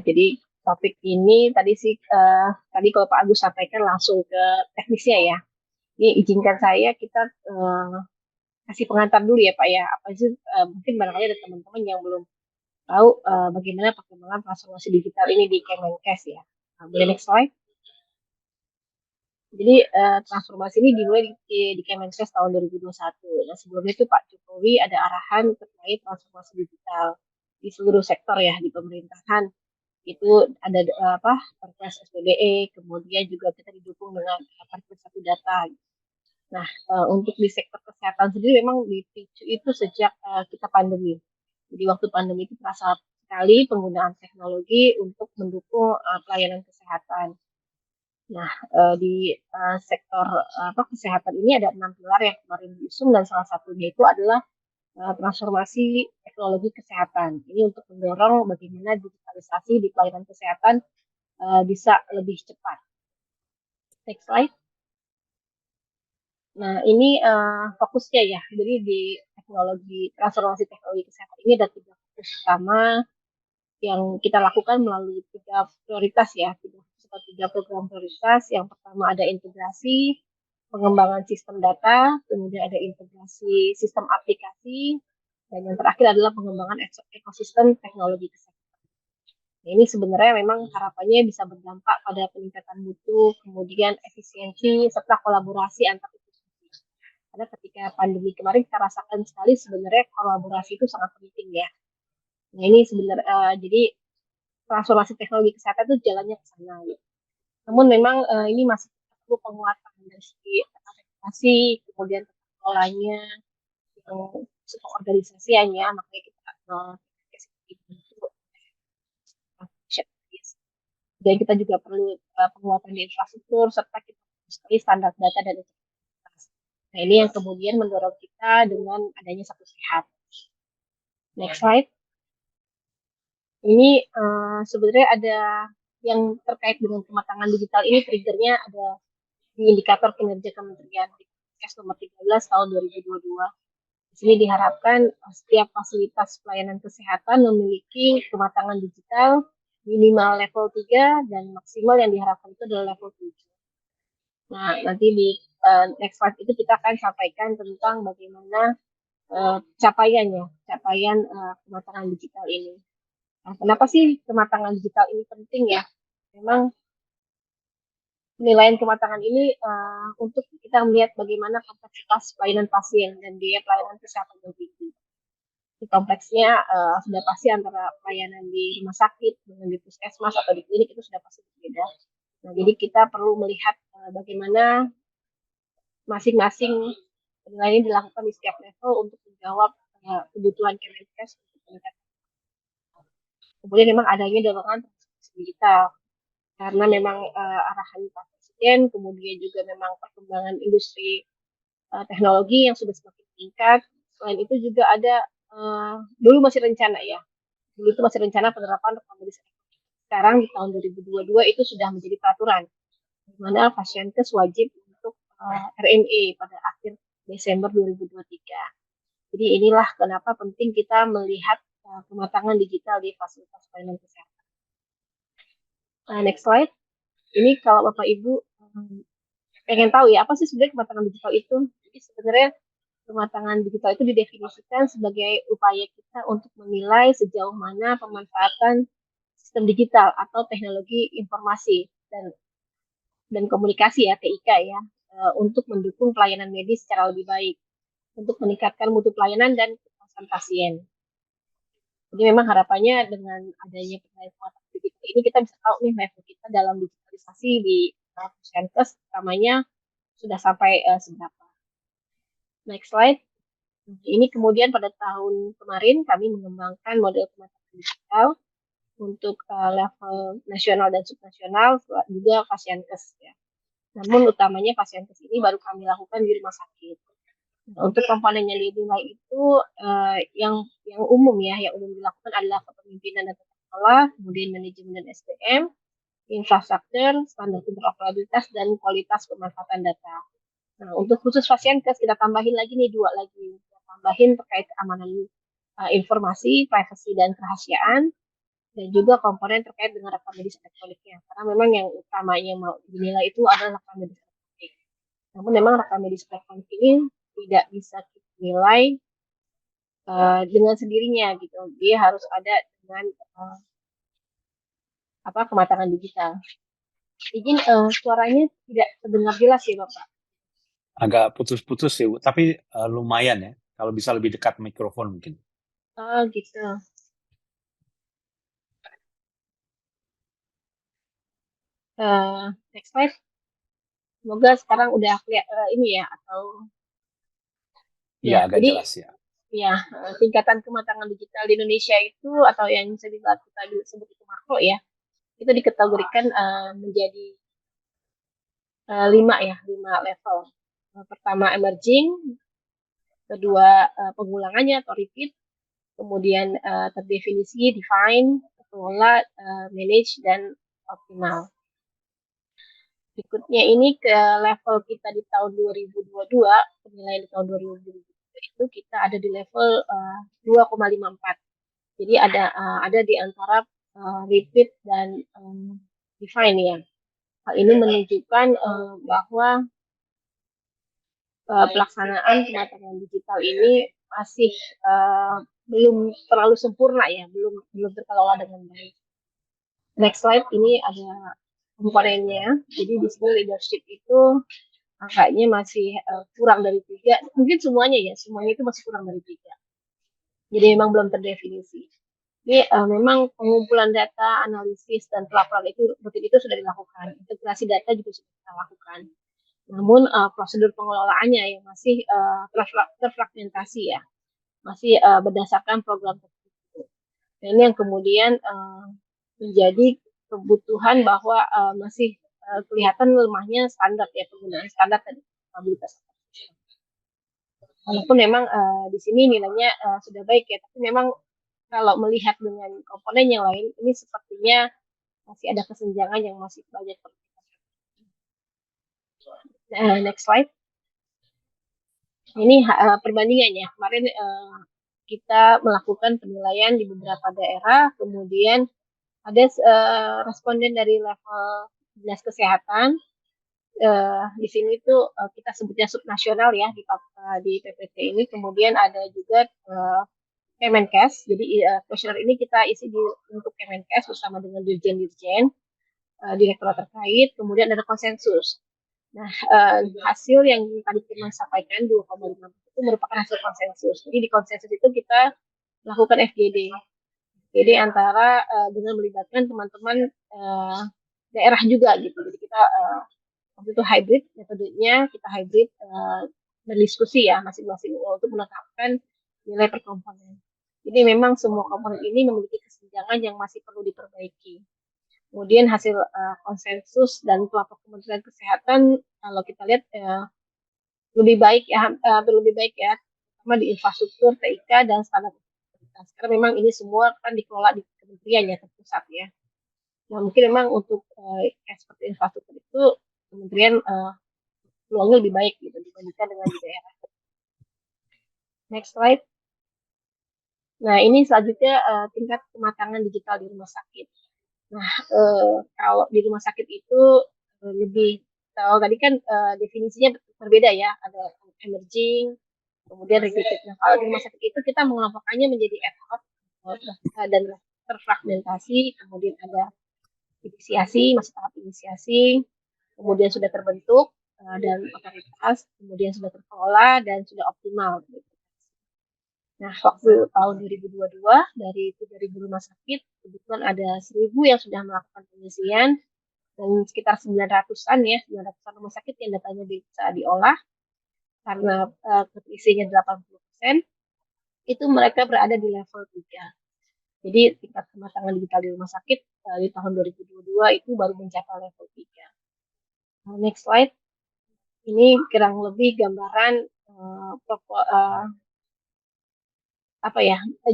Jadi topik ini tadi kalau Pak Agus sampaikan langsung ke teknisnya ya. Ini izinkan saya kita eh, kasih pengantar dulu ya Pak ya. Apa sih mungkin barangkali ada teman-teman yang belum tahu bagaimana perkembangan transformasi digital ini di Kemenkes ya. Boleh next slide. Jadi transformasi ini dimulai di Kemenkes tahun 2021. Nah, sebelumnya itu Pak Jokowi ada arahan terkait transformasi digital di seluruh sektor ya di pemerintahan. Itu ada Perpres SPBE, kemudian juga kita didukung dengan Perpres Satu Data. Nah, untuk di sektor kesehatan sendiri memang dipicu itu sejak kita pandemi. Jadi waktu pandemi itu terasa sekali penggunaan teknologi untuk mendukung pelayanan kesehatan. Nah, di sektor kesehatan ini ada 6 pilar yang kemarin diusung dan salah satunya itu adalah transformasi teknologi kesehatan. Ini untuk mendorong bagaimana digitalisasi di pelayanan kesehatan bisa lebih cepat. Next slide. Nah, ini fokusnya ya. Jadi di transformasi teknologi kesehatan ini ada 3 fokus utama yang kita lakukan melalui 3 prioritas ya, 3 program prioritas. Yang pertama ada integrasi, pengembangan sistem data, kemudian ada integrasi sistem aplikasi, dan yang terakhir adalah pengembangan ekosistem teknologi kesehatan. Nah, ini sebenarnya memang harapannya bisa berdampak pada peningkatan mutu, kemudian efisiensi, serta kolaborasi antar institusi. Karena ketika pandemi kemarin kita rasakan sekali sebenarnya kolaborasi itu sangat penting ya. Nah ini sebenarnya jadi transformasi teknologi kesehatan itu jalannya ke sana. Gitu. Namun memang ini masih perlu penguatan dari segi administrasi, kemudian tata kelolanya, organisasinya, makanya kita dan kita juga perlu penguatan di infrastruktur serta kita perlu standar data dan integritas. Nah ini yang kemudian mendorong kita dengan adanya Satu Sehat. Next slide. Ini sebenarnya ada yang terkait dengan kematangan digital ini triggernya ada di indikator kinerja Kementerian Kes nomor 13 tahun 2022. Di sini diharapkan setiap fasilitas pelayanan kesehatan memiliki kematangan digital minimal level 3 dan maksimal yang diharapkan itu adalah level 7. Nah, nanti di next slide itu kita akan sampaikan tentang bagaimana capaian kematangan digital ini. Nah, kenapa sih kematangan digital ini penting ya? Memang penilaian kematangan ini untuk kita melihat bagaimana kompleksitas pelayanan pasien dan biaya pelayanan kesehatan yang tinggi. Di kompleksnya sudah pasti antara pelayanan di rumah sakit dengan di puskesmas atau di klinik itu sudah pasti berbeda. Nah, jadi kita perlu melihat bagaimana masing-masing penilaian ini dilakukan di setiap level untuk menjawab kebutuhan Kemenkes untuk meningkatkan. Kemudian memang adanya dorongan transformasi digital karena memang arahan Pak Presiden, kemudian juga memang perkembangan industri teknologi yang sudah semakin meningkat. Selain itu juga ada dulu masih rencana ya, dulu itu masih rencana penerapan rekam medis elektronik. Sekarang di tahun 2022 itu sudah menjadi peraturan, di mana Pasienkes wajib untuk RNA pada akhir Desember 2023. Jadi inilah kenapa penting kita melihat kematangan digital di fasilitas pelayanan kesehatan. Next slide. Ini kalau Bapak Ibu pengen tahu ya, apa sih sebenarnya kematangan digital itu? Jadi sebenarnya kematangan digital itu didefinisikan sebagai upaya kita untuk menilai sejauh mana pemanfaatan sistem digital atau teknologi informasi dan komunikasi ya TIK ya untuk mendukung pelayanan medis secara lebih baik, untuk meningkatkan mutu pelayanan dan kepuasan pasien. Jadi memang harapannya dengan adanya penerapan digital ini kita bisa tahu nih level kita dalam digitalisasi di Puskesmas utamanya sudah sampai seberapa. Next slide. Ini kemudian pada tahun kemarin kami mengembangkan model kematangan digital untuk level nasional dan subnasional juga Pasienkes ya. Namun utamanya Pasienkes ini baru kami lakukan di rumah sakit. Nah, untuk komponennya nilai itu yang umum ya, yang umum dilakukan adalah kepemimpinan dan tata kelola, kemudian manajemen dan SDM, infrastruktur, standar interoperabilitas dan kualitas pemanfaatan data. Nah, untuk khusus Pasienkes kita tambahin lagi nih 2 lagi. Kita tambahin terkait keamanan informasi, privasi dan kerahasiaan. dan juga komponen terkait dengan rekam medis elektroniknya. Karena memang yang utamanya mau dinilai itu adalah rekam medis elektronik. Namun memang rekam medis elektronik ini tidak bisa kita nilai dengan sendirinya gitu. Dia harus ada dengan kematangan digital. Izin suaranya tidak terdengar jelas ya Bapak. Agak putus-putus sih, Bu. Tapi lumayan ya. Kalau bisa lebih dekat mikrofon mungkin. Oh gitu. Next slide. Semoga sekarang udah ini ya atau Iya, ya. agak Jadi jelas ya. ya tingkatan kematangan digital di Indonesia itu atau yang bisa kita sebut itu makro ya. Itu dikategorikan menjadi 5 level. Pertama emerging, kedua pengulangannya atau repeat, kemudian terdefinisi, define, kelola, manage, dan optimal. Berikutnya ini ke level kita di tahun 2022, penilaian di tahun 2022 itu kita ada di level 2,54. Jadi ada di antara repeat dan define ya. Hal ini menunjukkan bahwa pelaksanaan kematangan digital ini masih belum terlalu sempurna ya, belum terkelola dengan baik. Next slide, ini ada komponennya. Jadi di sini leadership itu angkanya masih kurang dari 3. Mungkin semuanya itu masih kurang dari 3. Jadi memang belum terdefinisi. Ini memang pengumpulan data, analisis, dan pelaporan itu rutin itu sudah dilakukan. Integrasi data juga sudah kita lakukan. Namun prosedur pengelolaannya yang masih terfragmentasi ya, masih berdasarkan program tertentu. Nah, ini yang kemudian menjadi kebutuhan bahwa masih kelihatan lemahnya standar ya, penggunaan standar dan kapabilitas. Walaupun memang di sini nilainya sudah baik ya, tapi memang kalau melihat dengan komponen yang lain, ini sepertinya masih ada kesenjangan yang masih banyak. Next slide. Ini perbandingannya. Kemarin kita melakukan penilaian di beberapa daerah, kemudian ada responden dari level dinas kesehatan. Di sini tuh kita sebutnya subnasional ya di PPT ini. Kemudian ada juga Kemenkes. Jadi kuesioner ini kita isi untuk Kemenkes bersama dengan dirjen-dirjen, direktur terkait. Kemudian ada konsensus. Nah, hasil yang tadi kita sampaikan 2,5 itu merupakan hasil konsensus. Jadi di konsensus itu kita lakukan FGD. Jadi antara dengan melibatkan teman-teman daerah juga gitu. Jadi kita waktu itu hybrid, metodenya kita hybrid berdiskusi ya masing-masing untuk menetapkan nilai per komponen. Jadi memang semua komponen ini memiliki kesenjangan yang masih perlu diperbaiki. Kemudian hasil konsensus dan kelompok Kementerian Kesehatan kalau kita lihat lebih baik ya, terutama di infrastruktur, TIK dan standar kualitas. Karena memang ini semua kan dikelola di kementerian ya, terpusat ya. Nah mungkin memang untuk seperti infrastruktur itu kementerian peluangnya lebih baik gitu dibandingkan dengan di daerah. Next slide. Nah ini selanjutnya tingkat kematangan digital di rumah sakit. Nah, kalau di rumah sakit itu lebih, kalau tadi kan definisinya berbeda ya, ada emerging, kemudian repeated. Nah, kalau di rumah sakit itu kita mengelompokkannya menjadi ad hoc dan terfragmentasi, kemudian ada inisiasi, masih tahap inisiasi, kemudian sudah terbentuk dan otoritas, kemudian sudah terkelola dan sudah optimal. Nah, waktu tahun 2022 dari 3.000 rumah sakit, kebetulan ada 1.000 yang sudah melakukan pengisian dan sekitar 900-an ya, 900-an rumah sakit yang datanya bisa diolah karena keterisiannya 80%, itu mereka berada di level 3. Jadi tingkat kematangan digital di rumah sakit di tahun 2022 itu baru mencapai level 3. Nah, next slide. Ini kurang lebih gambaran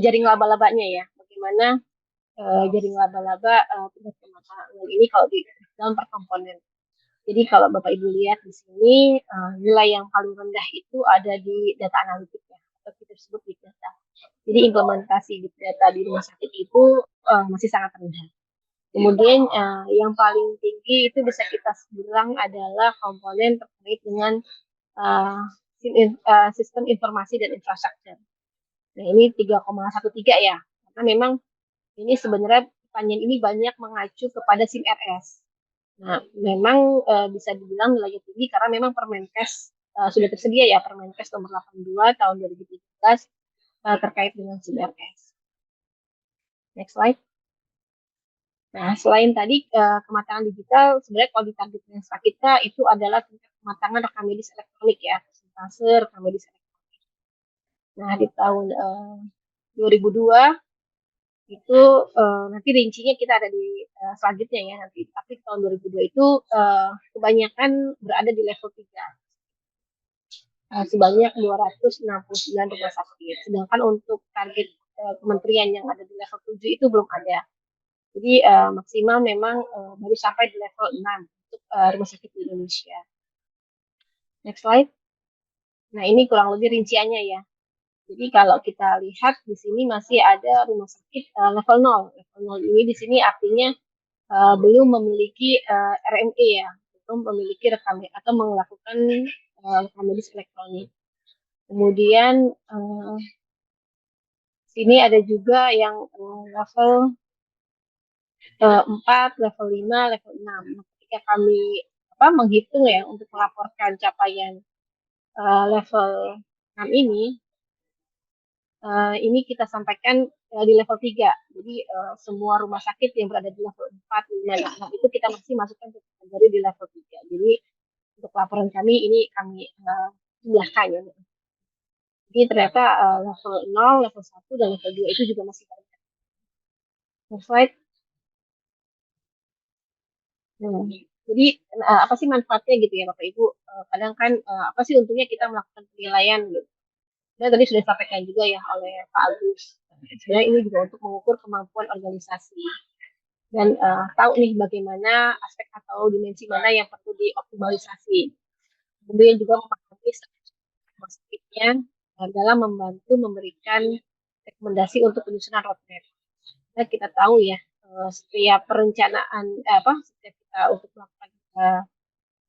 jaring laba-labanya ya. Bagaimana jaring laba-laba tingkat kematangan ini kalau di dalam per komponen. Jadi kalau Bapak Ibu lihat di sini nilai yang paling rendah itu ada di data analitik ya, atau kita sebut big data. Jadi implementasi big data di rumah sakit itu masih sangat rendah. Kemudian yang paling tinggi itu bisa kita bilang adalah komponen terkait dengan uh, sistem informasi dan infrastruktur. Nah, ini 3,13 ya. Karena memang ini sebenarnya pertanyaan ini banyak mengacu kepada SIM RS. Nah, memang bisa dibilang nilainya tinggi karena memang Permenkes sudah tersedia ya, Permenkes nomor 82 tahun 2013 terkait dengan SIM RS. Next slide. Nah, selain tadi kematangan digital, sebenarnya kalau ditarget lensa kita itu adalah tingkat kematangan rekam medis elektronik ya, persentase rekam medis elektronik. Nah, di tahun 2002 itu nanti rincinya kita ada di selanjutnya ya nanti. Tapi tahun 2002 itu kebanyakan berada di level 3. Sebanyak 269 rumah sakit. Sedangkan untuk target kementerian yang ada di level 7 itu belum ada. Jadi maksimal memang baru sampai di level 6 untuk rumah sakit di Indonesia. Next slide. Nah, ini kurang lebih rinciannya ya. Jadi kalau kita lihat di sini masih ada rumah sakit level 0. Level 0 ini di sini artinya belum memiliki RME ya, belum memiliki rekam atau melakukan rekam medis elektronik. Kemudian sini ada juga yang level 4, level 5, level 6. Ketika kami menghitung ya untuk melaporkan capaian level 6 ini kita sampaikan di level 3. Jadi semua rumah sakit yang berada di level 4, 5, dan 6 itu kita masih masukkan ke kategori di level 3. Jadi untuk laporan kami ini kami jumlahkan ya. Jadi ternyata level 0, level 1, dan level 2 itu juga masih banyak. Next slide. Jadi apa sih manfaatnya gitu ya Bapak Ibu? Kadang kan apa sih untungnya kita melakukan penilaian gitu. Dan tadi sudah disampaikan juga ya oleh Pak Agus. Sebenarnya ini juga untuk mengukur kemampuan organisasi dan tahu nih bagaimana aspek atau dimensi mana yang perlu dioptimalisasi. Kemudian juga memahami rumah sakitnya dalam membantu memberikan rekomendasi untuk penyusunan roadmap. Nah, kita tahu ya setiap perencanaan setiap kita untuk melakukan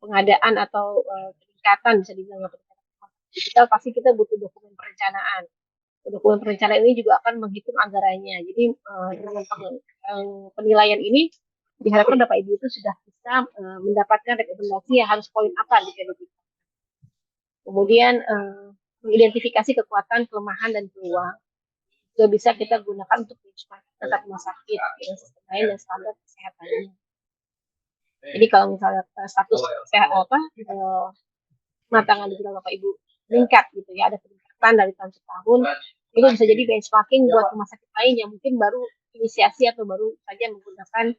pengadaan atau peningkatan bisa dibilang digital pasti kita butuh dokumen perencanaan. Dokumen perencanaan ini juga akan menghitung anggarannya. Jadi dengan penilaian ini diharapkan Bapak Ibu itu sudah bisa mendapatkan rekomendasi yang harus poin apa gitu. Kemudian mengidentifikasi kekuatan, kelemahan, dan peluang. Juga bisa kita gunakan untuk benchmark tetap rumah sakit dengan sistem lain dan standar kesehatannya. Jadi kalau misalnya status kematangan digital Bapak Ibu meningkat gitu ya, ada peningkatan dari tahun ke tahun, itu bisa jadi benchmarking buat rumah sakit lain yang mungkin baru inisiasi atau baru saja menggunakan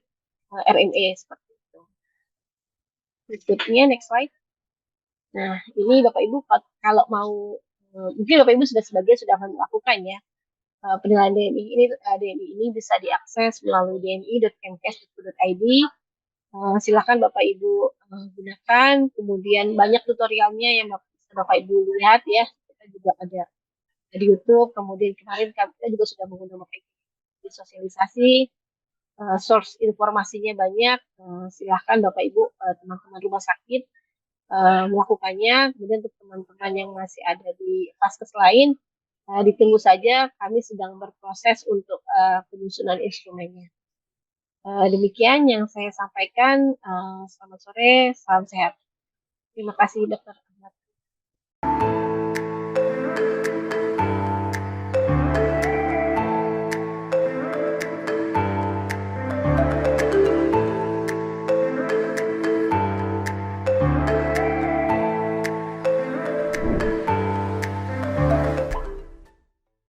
RME seperti itu. Berikutnya next slide. Nah, ini Bapak Ibu kalau mau mungkin Bapak Ibu sudah melakukan ya penilaian DMI ini. DMI ini bisa diakses melalui dmi.kemkes.go.id. Silakan Bapak Ibu gunakan. Kemudian banyak tutorialnya yang Bapak Ibu lihat ya. Kita juga ada di YouTube. Kemudian kemarin kita juga sudah menggunakan di sosialisasi. Source informasinya banyak. Silahkan Bapak Ibu teman-teman rumah sakit melakukannya. Kemudian untuk teman-teman yang masih ada di vaskes lain, ditunggu saja, kami sedang berproses untuk penyusunan instrumennya. Demikian yang saya sampaikan. Selamat sore, salam sehat. Terima kasih Dr. Ahmad.